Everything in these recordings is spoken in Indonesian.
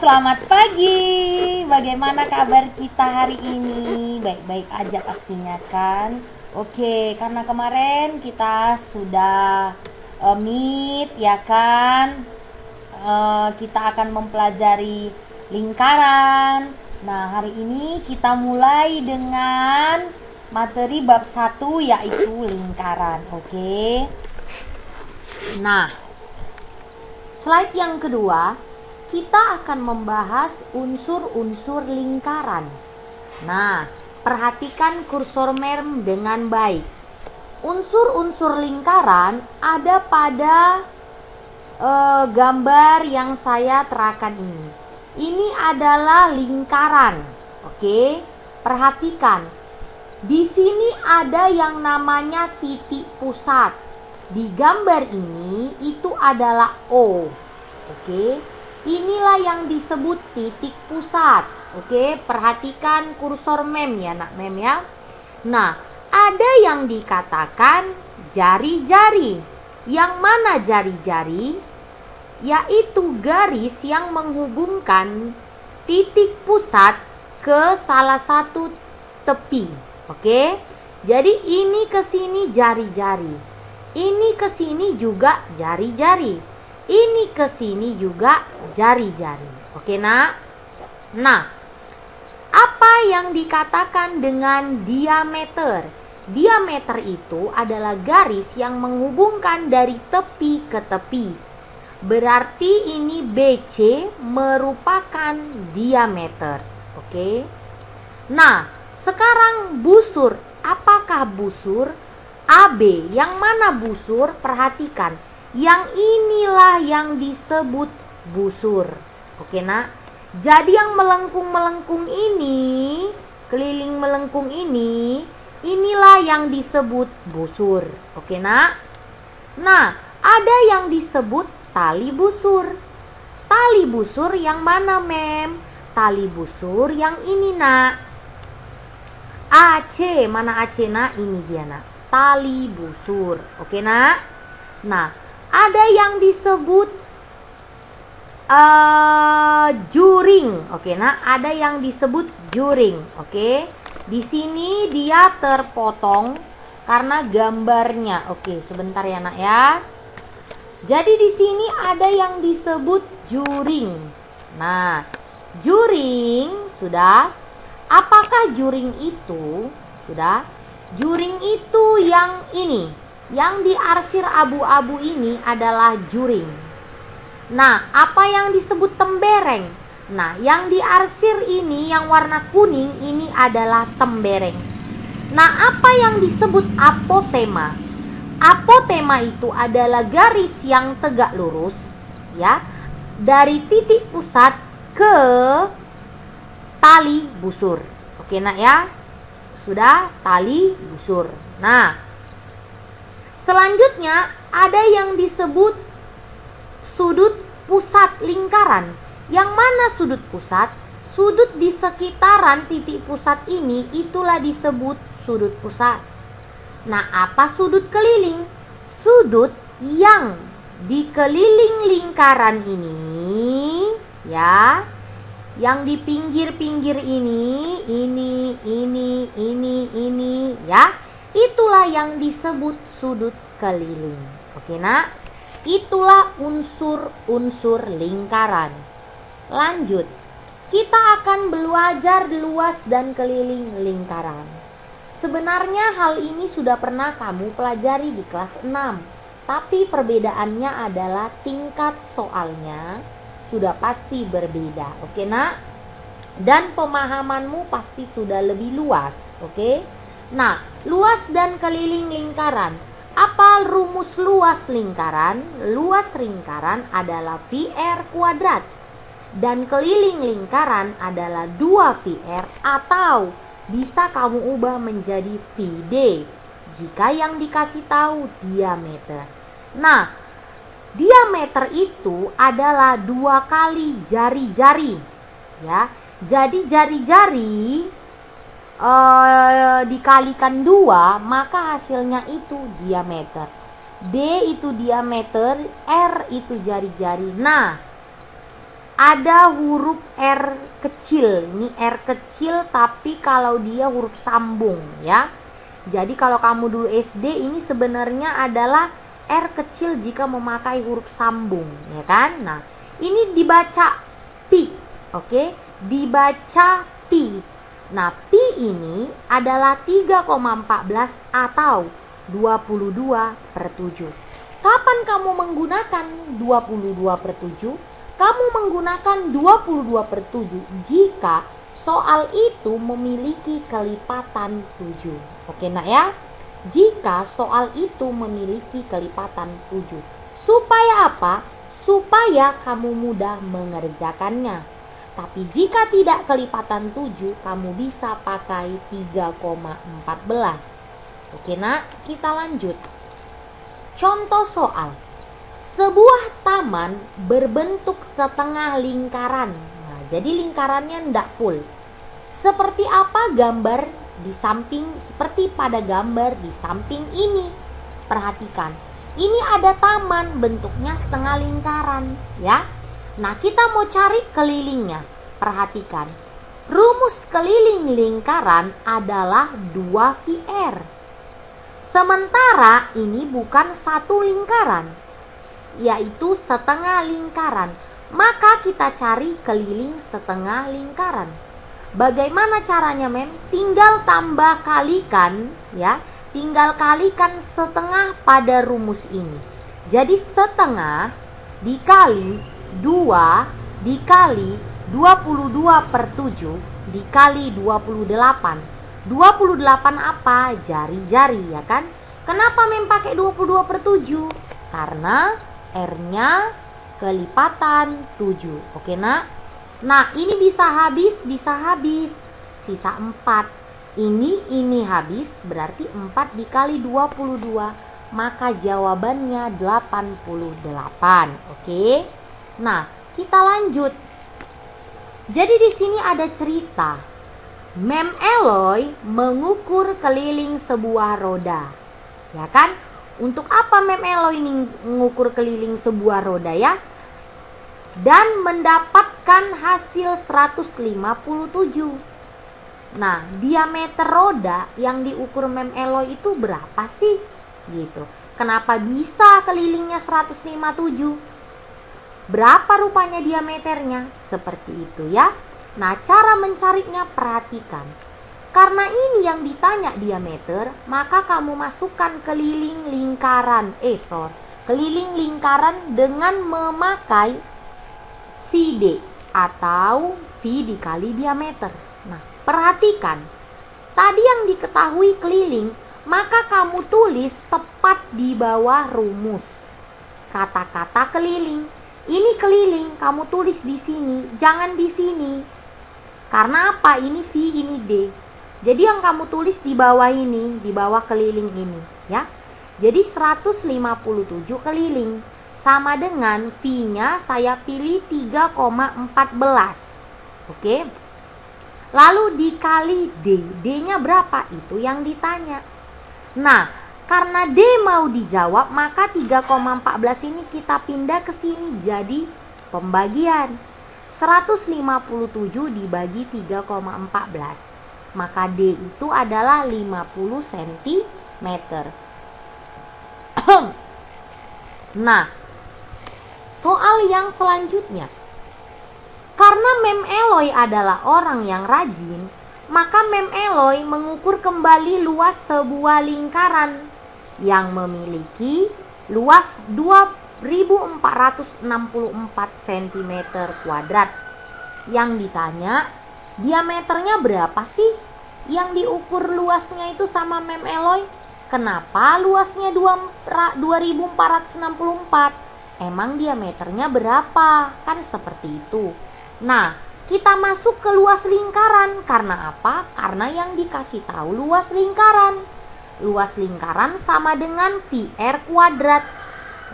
selamat pagi. Bagaimana kabar kita hari ini? Baik-baik aja pastinya kan? Oke, karena kemarin kita sudah meet ya kan? Kita akan mempelajari lingkaran. Nah, hari ini kita mulai dengan materi bab 1 yaitu lingkaran. Oke. Nah, slide yang kedua, kita akan membahas unsur-unsur lingkaran. Nah, perhatikan kursor mem dengan baik. Unsur-unsur lingkaran ada pada gambar yang saya terangkan ini. Ini adalah lingkaran. Oke, perhatikan. Di sini ada yang namanya titik pusat. Di gambar ini itu adalah O. Oke. Inilah yang disebut titik pusat. Oke, perhatikan kursor mem ya, nak mem ya. Nah, ada yang dikatakan jari-jari. Yang mana jari-jari? Yaitu garis yang menghubungkan titik pusat ke salah satu tepi. Oke. Jadi ini ke sini jari-jari. Ini ke sini juga jari-jari. Ini ke sini juga jari-jari. Oke, nak? Nah, apa yang dikatakan dengan diameter? Diameter itu adalah garis yang menghubungkan dari tepi ke tepi. Berarti ini BC merupakan diameter. Oke. Nah, sekarang busur. Apakah busur? AB. Yang mana busur? Perhatikan. Yang inilah yang disebut busur. Oke, nak? Jadi yang melengkung-melengkung ini, keliling melengkung ini, inilah yang disebut busur. Oke, nak? Nah, ada yang disebut tali busur. Tali busur yang mana, mem? Tali busur yang ini, nak. AC, mana AC, nak? Ini dia, nak. Tali busur. Oke, nak? Nah, ada yang disebut juring. Oke, nah ada yang disebut juring. Oke. Di sini dia terpotong karena gambarnya. Oke, sebentar ya, nak ya. Jadi di sini ada yang disebut juring. Nah, juring sudah. Apakah juring itu? Sudah. Juring itu yang ini. Yang diarsir abu-abu ini adalah juring. Nah, apa yang disebut tembereng? Nah, yang diarsir ini yang warna kuning ini adalah tembereng. Nah, apa yang disebut apotema? Apotema itu adalah garis yang tegak lurus ya, dari titik pusat ke tali busur. Oke, nak ya? Sudah, tali busur. Nah, selanjutnya ada yang disebut sudut pusat lingkaran. Yang mana sudut pusat? Sudut di sekitaran titik pusat ini itulah disebut sudut pusat. Nah, apa sudut keliling? Sudut yang dikeliling lingkaran ini ya. Yang di pinggir-pinggir ini ya. Itulah yang disebut sudut keliling. Oke, nak? Itulah unsur-unsur lingkaran. Lanjut. Kita akan belajar luas dan keliling lingkaran. Sebenarnya hal ini sudah pernah kamu pelajari di kelas 6. Tapi perbedaannya adalah tingkat soalnya sudah pasti berbeda. Oke, nak? Dan pemahamanmu pasti sudah lebih luas. Oke? Nah, luas dan keliling lingkaran. Apa rumus luas lingkaran? Luas lingkaran adalah VR kuadrat. Dan keliling lingkaran adalah 2VR atau bisa kamu ubah menjadi VD jika yang dikasih tahu diameter. Nah, diameter itu adalah 2 kali jari-jari ya. Jadi jari-jari dikalikan 2, maka hasilnya itu diameter. D itu diameter, R itu jari-jari. Nah, ada huruf R kecil. Ini R kecil tapi kalau dia huruf sambung ya. Jadi kalau kamu dulu SD ini sebenarnya adalah R kecil jika memakai huruf sambung, ya kan? Nah, ini dibaca pi, oke? Dibaca pi. Nah, pi ini adalah 3,14 atau 22/7. Kapan kamu menggunakan 22/7? Kamu menggunakan 22/7 jika soal itu memiliki kelipatan 7. Oke nak ya? Jika soal itu memiliki kelipatan 7. Supaya apa? Supaya kamu mudah mengerjakannya. Tapi jika tidak kelipatan 7, kamu bisa pakai 3,14. Oke nak, kita lanjut. Contoh soal. Sebuah taman berbentuk setengah lingkaran. Nah, jadi lingkarannya ndak full. Seperti apa gambar di samping, seperti pada gambar di samping ini. Perhatikan, ini ada taman bentuknya setengah lingkaran ya. Nah, kita mau cari kelilingnya. Perhatikan, rumus keliling lingkaran adalah 2VR. Sementara ini bukan satu lingkaran, yaitu setengah lingkaran. Maka kita cari keliling setengah lingkaran. Bagaimana caranya, Mem? Tinggal tambah kalikan ya. Tinggal kalikan setengah pada rumus ini. Jadi setengah dikali 2 dikali 22/7 dikali 28. 28 apa? Jari-jari ya kan? Kenapa Mem pakai 22/7? Karena R-nya kelipatan 7. Oke nak? Nah, ini bisa habis. Sisa 4. Ini habis, berarti 4 dikali 22. Maka jawabannya 88. Oke. Nah, kita lanjut. Jadi di sini ada cerita. Mem Eloy mengukur keliling sebuah roda. Ya kan? Untuk apa Mem Eloy ini mengukur keliling sebuah roda ya? Dan mendapatkan hasil 157. Nah, diameter roda yang diukur Mem Eloy itu berapa sih? Gitu. Kenapa bisa kelilingnya 157? Berapa rupanya diameternya? Seperti itu ya. Nah, cara mencarinya perhatikan. Karena ini yang ditanya diameter, maka kamu masukkan keliling lingkaran. Keliling lingkaran dengan memakai VD atau V dikali diameter. Nah, perhatikan. Tadi yang diketahui keliling, maka kamu tulis tepat di bawah rumus. Kata-kata keliling. Ini keliling, kamu tulis di sini, jangan di sini. Karena apa? Ini V, ini D. Jadi yang kamu tulis di bawah ini, di bawah keliling ini, ya. Jadi 157 keliling. Sama dengan V-nya saya pilih 3,14. Oke. Lalu dikali D. D-nya berapa? Itu yang ditanya. Nah, karena D mau dijawab, maka 3,14 ini kita pindah ke sini jadi pembagian. 157 dibagi 3,14. Maka D itu adalah 50 cm. Nah, soal yang selanjutnya. Karena Mem Eloy adalah orang yang rajin, maka Mem Eloy mengukur kembali luas sebuah lingkaran yang memiliki luas 2464 cm kuadrat. Yang ditanya, diameternya berapa sih? Yang diukur luasnya itu sama Mem Eloy. Kenapa luasnya 2464? Emang diameternya berapa? Kan seperti itu. Nah, kita masuk ke luas lingkaran. Karena apa? Karena yang dikasih tahu luas lingkaran. Luas lingkaran sama dengan VR kuadrat.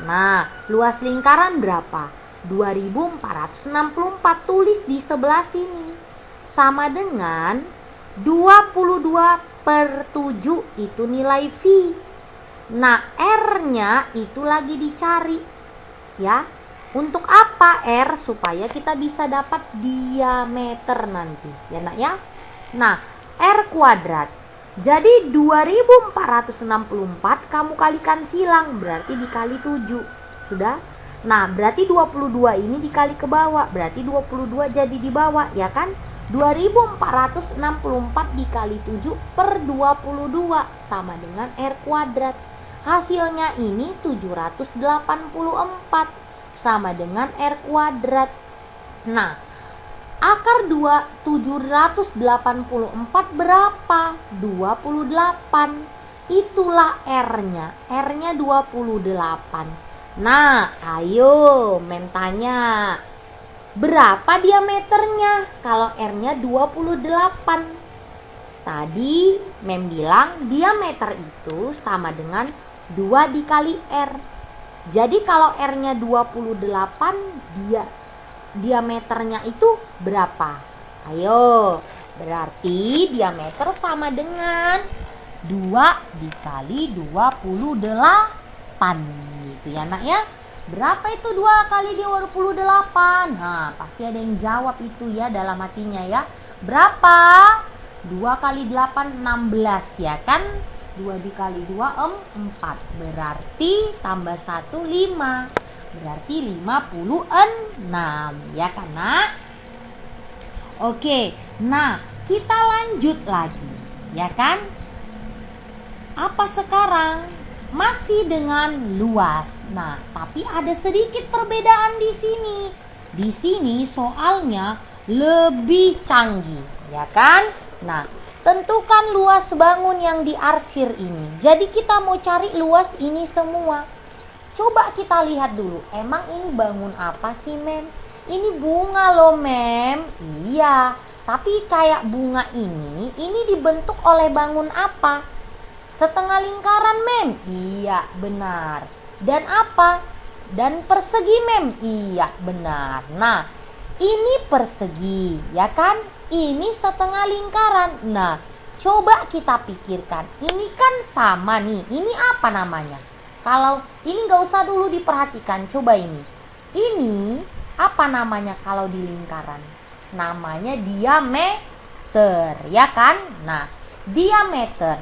Nah, luas lingkaran berapa? 2464, tulis di sebelah sini. Sama dengan 22/7 itu nilai V. Nah, R-nya itu lagi dicari. Ya, Untuk apa R? Supaya kita bisa dapat diameter nanti, ya nak ya. Nah, R kuadrat. Jadi 2464 kamu kalikan silang, berarti dikali 7. Sudah? Nah, berarti 22 ini dikali ke bawah, berarti 22 jadi di bawah, ya kan? 2464 dikali 7 per 22 sama dengan R kuadrat. Hasilnya ini 784 sama dengan R kuadrat. Nah, akar 784 berapa? 28. Itulah R-nya. R-nya 28. Nah, ayo Mem tanya. Berapa diameternya kalau R-nya 28? Tadi Mem bilang diameter itu sama dengan 2 dikali R. Jadi kalau R-nya 28, diameternya itu berapa? Ayo, berarti diameter sama dengan 2 dikali 28 gitu ya nak ya. Berapa itu 2 kali 28? Nah, pasti ada yang jawab itu ya dalam hatinya ya. Berapa? 2 kali 8, 16 ya kan? 2 dikali 2, 4. Berarti tambah 1, 5. Berarti 56 ya kan nak? Oke, nah kita lanjut lagi ya kan? Apa sekarang? Masih dengan luas. Nah, tapi ada sedikit perbedaan di sini. Di sini soalnya lebih canggih ya kan? Nah, tentukan luas bangun yang diarsir ini. Jadi kita mau cari luas ini semua. Coba kita lihat dulu. Emang ini bangun apa sih, Mem? Ini bunga loh, Mem. Iya, tapi kayak bunga ini dibentuk oleh bangun apa? Setengah lingkaran, Mem. Iya, benar. Dan apa? Dan persegi, Mem. Iya, benar. Nah, ini persegi, ya kan? Ini setengah lingkaran. Nah, coba kita pikirkan. Ini kan sama nih. Ini apa namanya? Kalau ini nggak usah dulu diperhatikan. Coba ini. Ini apa namanya kalau di lingkaran? Namanya diameter, ya kan? Nah, diameter.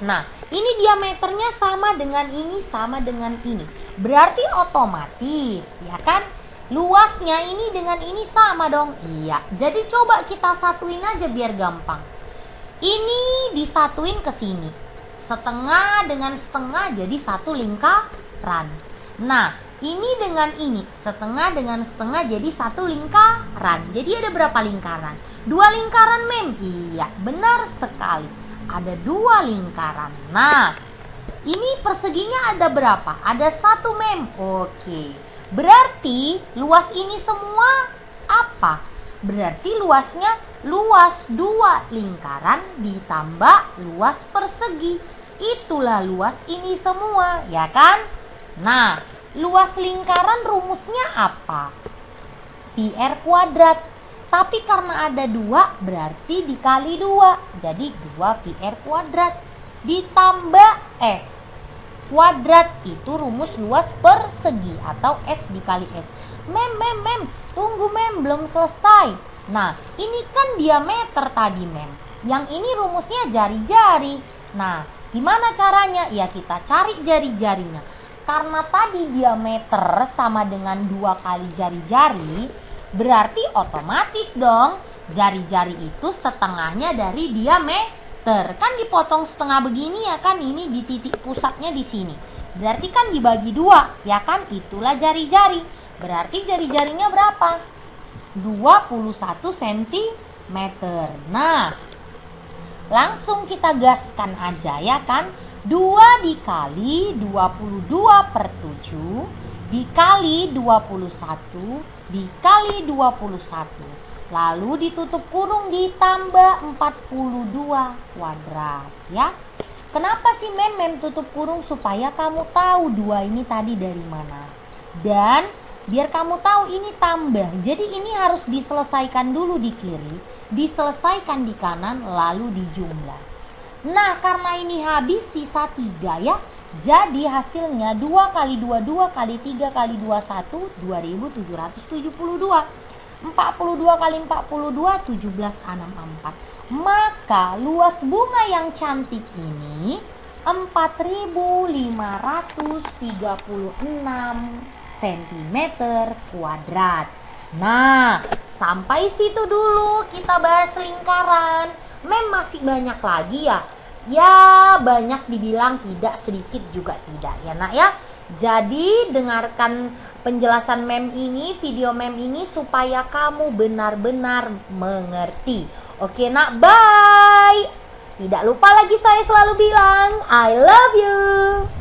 Nah, ini diameternya sama dengan ini, sama dengan ini. Berarti otomatis, ya kan? Luasnya ini dengan ini sama dong. Iya. Jadi coba kita satuin aja biar gampang. Ini disatuin ke sini. Setengah dengan setengah jadi satu lingkaran. Nah, ini dengan ini. Setengah dengan setengah jadi satu lingkaran. Jadi ada berapa lingkaran? 2 lingkaran, Mem. Iya, benar sekali. Ada 2 lingkaran. Nah, ini perseginya ada berapa? Ada 1, Mem. Oke. Berarti luas ini semua apa? Berarti luasnya luas 2 lingkaran ditambah luas persegi. Itulah luas ini semua, ya kan? Nah, luas lingkaran rumusnya apa? Pi R kuadrat. Tapi karena ada 2 berarti dikali 2. Jadi 2 Pi R kuadrat ditambah S kuadrat, itu rumus luas persegi atau S dikali S. Mem, tunggu Mem, belum selesai. Nah, ini kan diameter tadi, Mem. Yang ini rumusnya jari-jari. Nah, gimana caranya? Ya kita cari jari-jarinya. Karena tadi diameter sama dengan 2 kali jari-jari, berarti otomatis dong jari-jari itu setengahnya dari diameter. Kan dipotong setengah begini ya kan, ini di titik pusatnya di sini. Berarti kan dibagi 2, ya kan? Itulah jari-jari. Berarti jari-jarinya berapa? 21 cm. Nah, langsung kita gaskan aja ya kan? 2 dikali 22 per 7 dikali 21 dikali 21. Lalu ditutup kurung ditambah 42 kuadrat ya. Kenapa sih Mem tutup kurung? Supaya kamu tahu 2 ini tadi dari mana. Dan biar kamu tahu ini tambah. Jadi ini harus diselesaikan dulu di kiri, diselesaikan di kanan, lalu dijumlah. Nah, karena ini habis sisa 3 ya, Jadi hasilnya 2 kali 2, 2 kali 3 kali 21, 2772. 42 kali 42, 1764. Maka luas bunga yang cantik ini 4536 cm kuadrat. Nah, sampai situ dulu kita bahas lingkaran. Masih banyak lagi ya. Ya, banyak dibilang tidak, sedikit juga tidak ya nak ya. Jadi dengarkan penjelasan ini, video ini supaya kamu benar-benar mengerti. Oke nak, bye. Tidak lupa lagi saya selalu bilang I love you.